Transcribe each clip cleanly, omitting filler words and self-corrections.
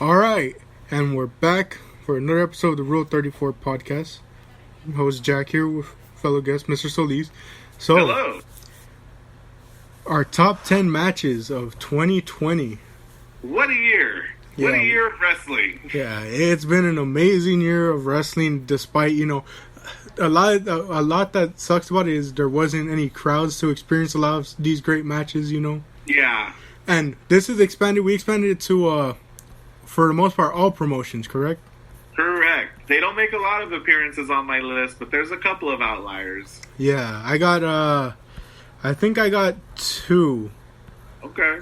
All right, and we're back for another episode of the Rule 34 podcast. Host Jack here with fellow guest Mr. Solis. So, Hello. Our top 10 matches of 2020. What a year. What a year of wrestling. Yeah, it's been an amazing year of wrestling despite, a lot that sucks about it is there wasn't any crowds to experience a lot of these great matches, Yeah. And this is expanded. We expanded it to, for the most part, all promotions, correct? Correct. They don't make a lot of appearances on my list, but there's a couple of outliers. Yeah, I think I got 2. Okay.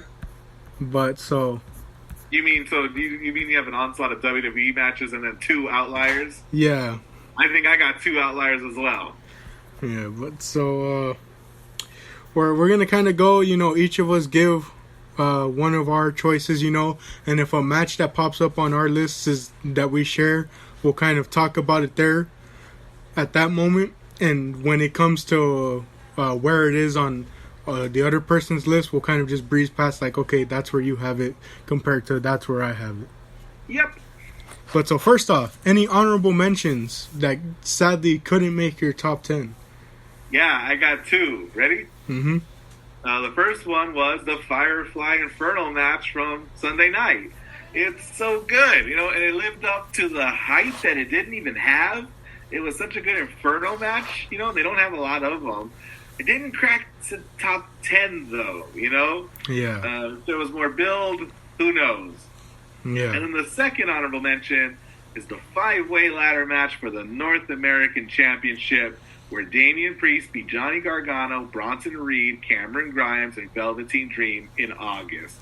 But so... You mean you have an onslaught of WWE matches and then 2 outliers? Yeah. I think I got 2 outliers as well. Yeah, but so we're gonna kind of go. Each of us give one of our choices. And if a match that pops up on our list is that we share, we'll kind of talk about it there at that moment. And when it comes to where it is on the other person's list, we'll kind of just breeze past, like, okay, that's where you have it compared to that's where I have it. Yep. But so first off, any honorable mentions that sadly couldn't make your top 10? Yeah, I got 2. Ready? Mm-hmm. The first one was the Firefly Inferno match from Sunday night. It's so good, and it lived up to the hype that it didn't even have. It was such a good Inferno match. They don't have a lot of them. It didn't crack to top 10, though, Yeah. If there was more build, who knows? Yeah. And then the second honorable mention is the 5-way ladder match for the North American Championship, where Damian Priest beat Johnny Gargano, Bronson Reed, Cameron Grimes, and Velveteen Dream in August.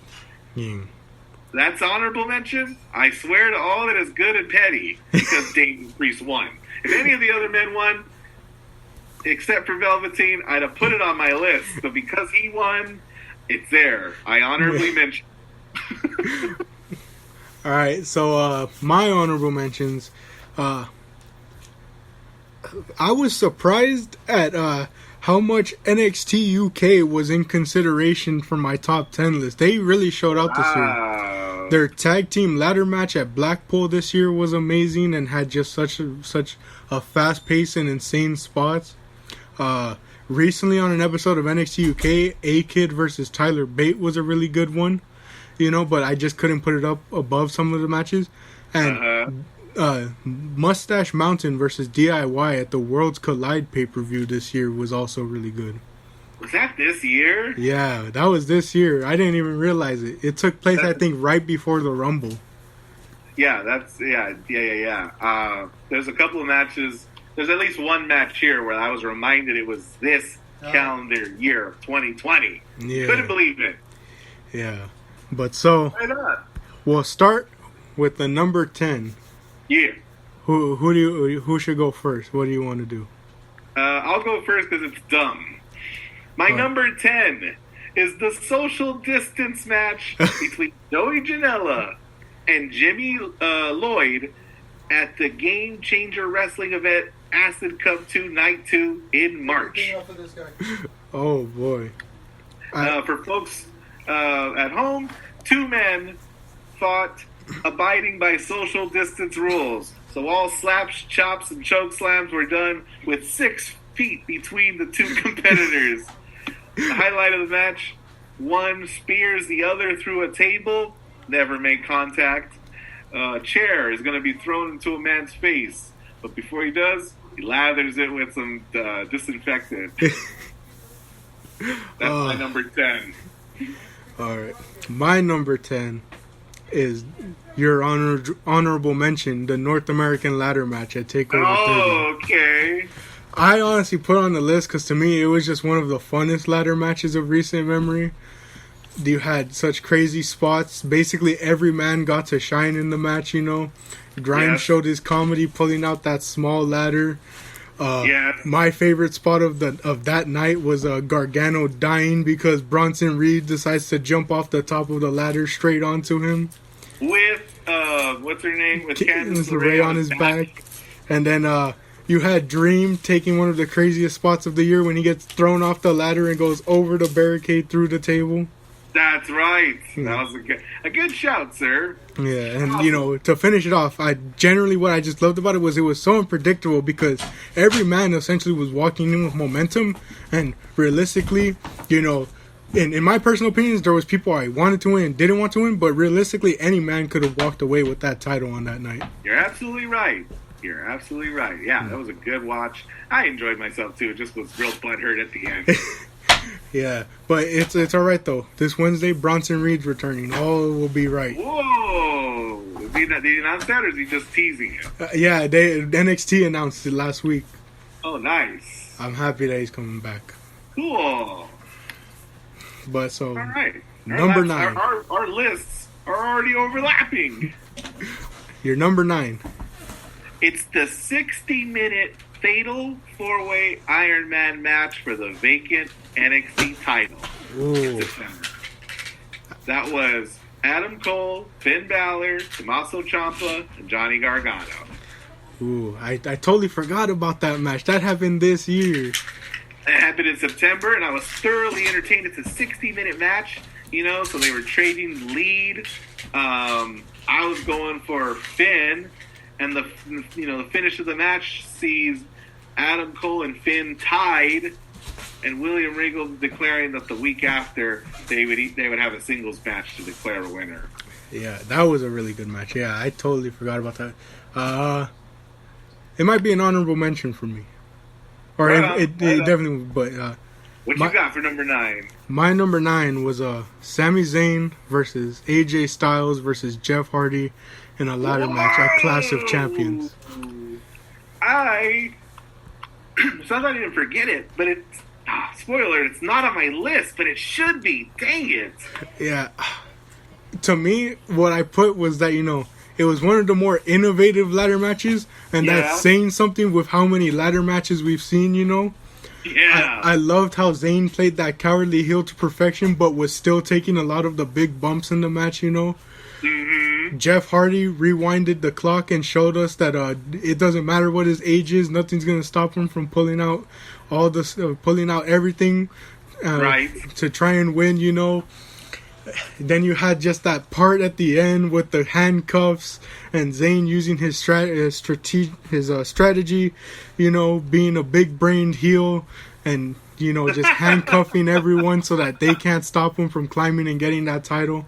That's honorable mention. I swear to all that is good and petty, because Damian Priest won. If any of the other men won, except for Velveteen, I'd have put it on my list. But because he won, it's there. I honorably mention. All right, so my honorable mentions. I was surprised at how much NXT UK was in consideration for my top 10 list. They really showed out this year. Their tag team ladder match at Blackpool this year was amazing and had just such a fast pace and insane spots. Recently on an episode of NXT UK, A-Kid versus Tyler Bate was a really good one. But I just couldn't put it up above some of the matches. And Mustache Mountain versus DIY at the Worlds Collide pay-per-view this year was also really good. Was that this year? Yeah, that was this year. I didn't even realize it. It took place, I think, right before the Rumble. Yeah, there's a couple of matches. There's at least one match here where I was reminded it was this calendar year of 2020. Yeah. Couldn't believe it. Yeah. But so, why not? We'll start with the number 10. Yeah. Who should go first? What do you want to do? I'll go first because it's dumb. My number 10 is the social distance match between Joey Janela and Jimmy Lloyd at the Game Changer Wrestling event Acid Cup 2 Night 2 in March. Oh, boy. For folks at home, 2 men fought abiding by social distance rules. So all slaps, chops, and choke slams were done with 6 feet between the 2 competitors. The highlight of the match, one spears the other through a table, never made contact. A chair is going to be thrown into a man's face, but before he does, he lathers it with some disinfectant. That's my number 10. All right. My number 10 is your honorable mention, the North American ladder match at TakeOver 30. Okay. I honestly put on the list because to me it was just one of the funnest ladder matches of recent memory. You had such crazy spots. Basically every man got to shine in the match, Grimes showed his comedy pulling out that small ladder. My favorite spot of that night was Gargano dying because Bronson Reed decides to jump off the top of the ladder straight onto him. With, what's her name? With Candice LeRae on his back. And then you had Dream taking one of the craziest spots of the year when he gets thrown off the ladder and goes over the barricade through the table. That's right. That was a good shout, sir. Yeah, and to finish it off, what I just loved about it was so unpredictable because every man essentially was walking in with momentum, and realistically, in my personal opinions, there was people I wanted to win and didn't want to win, but realistically, any man could have walked away with that title on that night. You're absolutely right. Yeah, that was a good watch. I enjoyed myself too. It just was real butthurt at the end. Yeah, but it's all right though. This Wednesday, Bronson Reed's returning. All will be right. Whoa! Did he announce that, or is he just teasing it? Yeah, NXT announced it last week. Oh, nice. I'm happy that he's coming back. Cool. But so, all right. Number 9. Our lists are already overlapping. Your number 9. It's the 60-minute Fatal 4-Way Iron Man match for the vacant NXT title. Ooh. That was Adam Cole, Finn Balor, Tommaso Ciampa, and Johnny Gargano. Ooh, I totally forgot about that match. That happened this year. It happened in September, and I was thoroughly entertained. It's a 60-minute match, so they were trading lead. I was going for Finn, and the finish of the match sees Adam Cole and Finn tied, and William Regal declaring that the week after they would have a singles match to declare a winner. Yeah, that was a really good match. Yeah, I totally forgot about that. It might be an honorable mention for me, or it definitely. But what you got for number 9? My number 9 was Sami Zayn versus AJ Styles versus Jeff Hardy in a ladder match at Clash of Champions. Sounds like I didn't forget it, but it's spoiler. It's not on my list, but it should be. Dang it! Yeah. To me, what I put was that it was one of the more innovative ladder matches, and that's saying something with how many ladder matches we've seen. Yeah. I loved how Zayn played that cowardly heel to perfection, but was still taking a lot of the big bumps in the match. Mm-hmm. Jeff Hardy rewinded the clock and showed us that it doesn't matter what his age is, nothing's gonna stop him from pulling out everything right to try and win. Then you had just that part at the end with the handcuffs and Zayn using his strategy, being a big-brained heel and just handcuffing everyone so that they can't stop him from climbing and getting that title.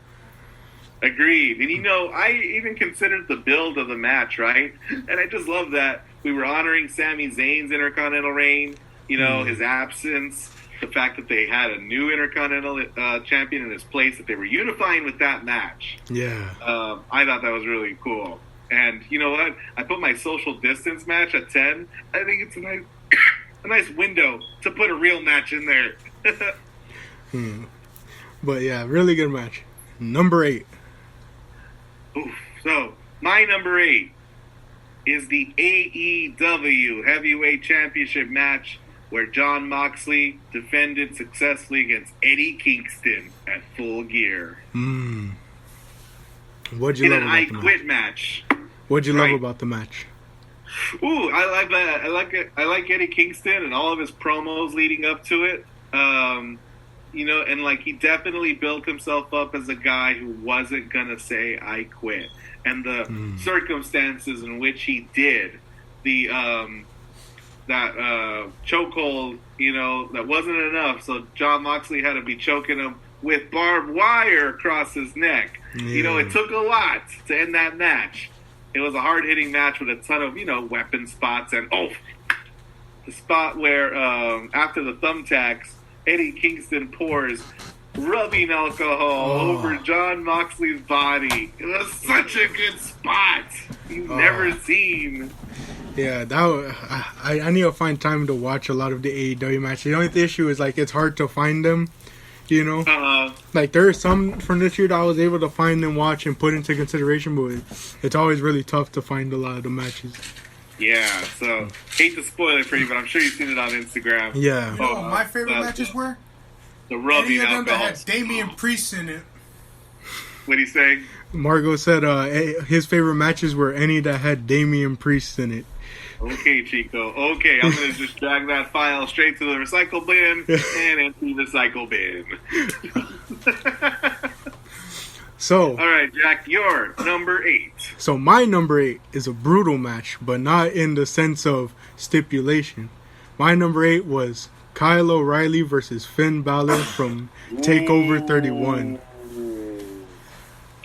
Agreed. And I even considered the build of the match, right? And I just love that we were honoring Sami Zayn's Intercontinental reign, his absence, the fact that they had a new Intercontinental champion in his place, that they were unifying with that match. Yeah. I thought that was really cool. And you know what? I put my social distance match at 10. I think it's a nice window to put a real match in there. But yeah, really good match. Number 8. Oof. So, my number 8 is the AEW Heavyweight Championship match where Jon Moxley defended successfully against Eddie Kingston at Full Gear. What'd you love about the match? In an I Quit match. What'd you love about the match? Ooh, I like that. I like Eddie Kingston and all of his promos leading up to it. And he definitely built himself up as a guy who wasn't gonna say I quit, and the circumstances in which he did that chokehold, that wasn't enough. So Jon Moxley had to be choking him with barbed wire across his neck. Yeah. It took a lot to end that match. It was a hard-hitting match with a ton of weapon spots, and the spot where after the thumbtacks, Eddie Kingston pours rubbing alcohol over Jon Moxley's body. It was such a good spot. You've never seen. Yeah, I need to find time to watch a lot of the AEW matches. The only issue is it's hard to find them. There are some from this year that I was able to find and watch and put into consideration, but it's always really tough to find a lot of the matches. Yeah, so hate to spoil it for you, but I'm sure you've seen it on Instagram. Yeah. My favorite matches were the rubbing alcohol. That had Damian Priest in it. What do you say? Margot said his favorite matches were any that had Damian Priest in it. Okay, Chico. Okay, I'm going to just drag that file straight to the recycle bin and empty the recycle bin. So, all right, Jack, your number 8. So my number 8 is a brutal match, but not in the sense of stipulation. My number 8 was Kyle O'Reilly versus Finn Balor from TakeOver 31.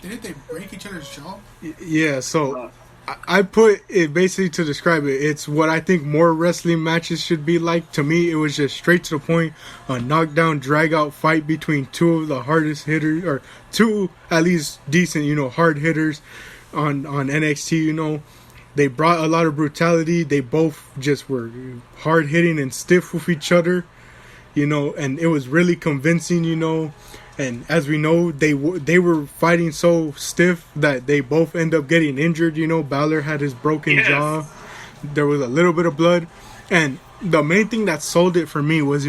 Didn't they break each other's jaw? Yeah, so I put it basically to describe it. It's what I think more wrestling matches should be like. To me, it was just straight to the point, a knockdown, drag-out fight between two of the hardest hitters, or two at least decent, hard hitters on NXT. They brought a lot of brutality. They both just were hard-hitting and stiff with each other, and it was really convincing, And as we know, they were fighting so stiff that they both end up getting injured. Balor had his broken jaw. There was a little bit of blood. And the main thing that sold it for me was,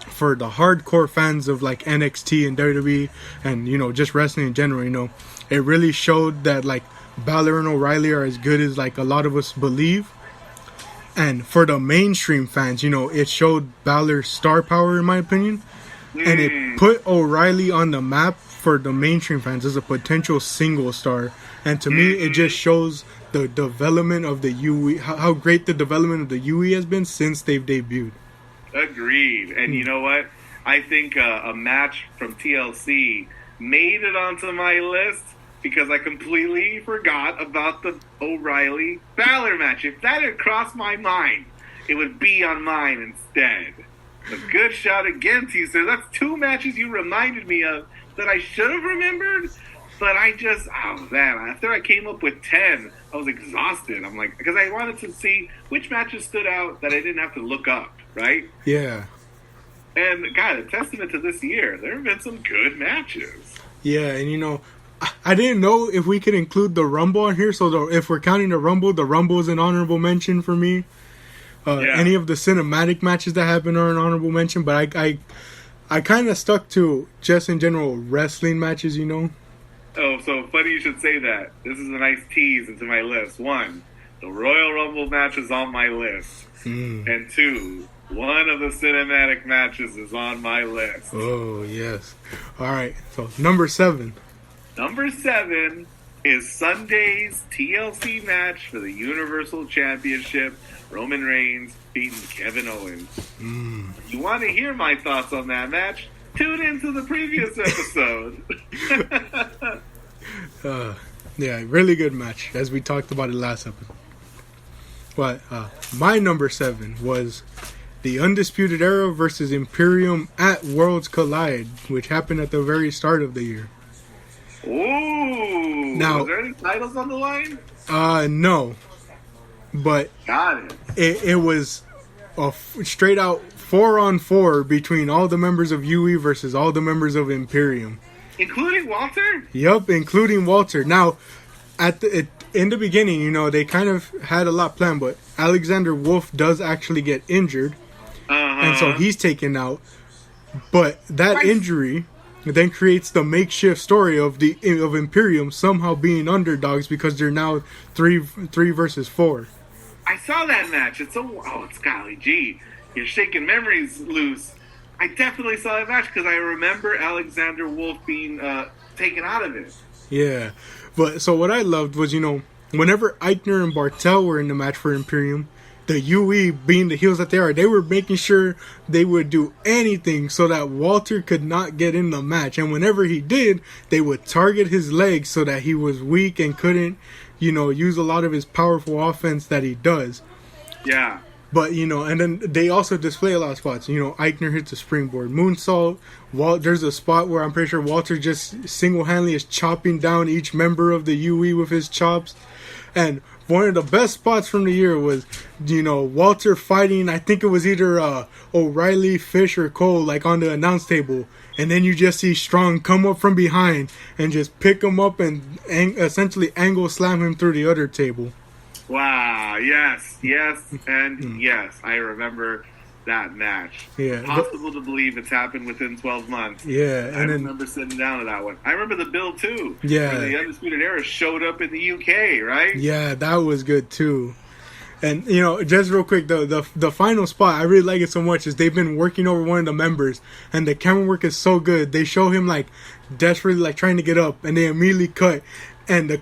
for the hardcore fans of like NXT and WWE and, just wrestling in general, it really showed that like Balor and O'Reilly are as good as like a lot of us believe. And for the mainstream fans, it showed Balor's star power, in my opinion. And it put O'Reilly on the map for the mainstream fans as a potential single star. And to me, it just shows the development of the UE, how great the development of the UE has been since they've debuted. Agreed. And you know what? I think a match from TLC made it onto my list because I completely forgot about the O'Reilly-Balor match. If that had crossed my mind, it would be on mine instead. A good shot again, T-Sir. That's 2 matches you reminded me of that I should have remembered, but after I came up with 10, I was exhausted. I'm like, because I wanted to see which matches stood out that I didn't have to look up, right? Yeah. And, God, a testament to this year, there have been some good matches. Yeah, and I didn't know if we could include the Rumble on here, so if we're counting the Rumble is an honorable mention for me. Any of the cinematic matches that happen are an honorable mention, but I kind of stuck to just in general wrestling matches, Oh, so funny you should say that. This is a nice tease into my list. 1, the Royal Rumble match is on my list. And 2, one of the cinematic matches is on my list. Oh, yes. All right, so number 7. Number 7 is Sunday's TLC match for the Universal Championship. Roman Reigns beating Kevin Owens. You want to hear my thoughts on that match? Tune into the previous episode. Yeah, really good match, as we talked about it last episode. But my number 7 was the Undisputed Era versus Imperium at Worlds Collide, which happened at the very start of the year. Ooh! Now, was there any titles on the line? No. But got it was a straight out 4-on-4 between all the members of UE versus all the members of Imperium, including Walter. Yep, including Walter. Now, in the beginning, they kind of had a lot planned, but Alexander Wolf does actually get injured, and so he's taken out. But that injury then creates the makeshift story of Imperium somehow being underdogs because they're now 3 versus 4. I saw that match. It's golly gee, you're shaking memories loose. I definitely saw that match because I remember Alexander Wolf being taken out of it. Yeah, but so what I loved was whenever Eichner and Bartel were in the match for Imperium, the UE being the heels that they were making sure they would do anything so that Walter could not get in the match. And whenever he did, they would target his legs so that he was weak and couldn't, use a lot of his powerful offense that he does. Yeah. But, and then they also display a lot of spots. Eichner hits a springboard moonsault. There's a spot where I'm pretty sure Walter just single-handedly is chopping down each member of the UE with his chops. And one of the best spots from the year was, Walter fighting, I think it was either O'Reilly, Fish, or Cole, like on the announce table. And then you just see Strong come up from behind and just pick him up and essentially angle slam him through the other table. Wow, yes, and yes, I remember that match. Yeah. Possible to believe it's happened within 12 months. Yeah. And I remember sitting down to that one. I remember the build, too. Yeah. Where the Undisputed Era showed up in the UK, right? Yeah, that was good, too. And, you know, just real quick, the final spot, I really like it so much, is they've been working over one of the members, and the camera work is so good. They show him, like, desperately, like, trying to get up, and they immediately cut. And the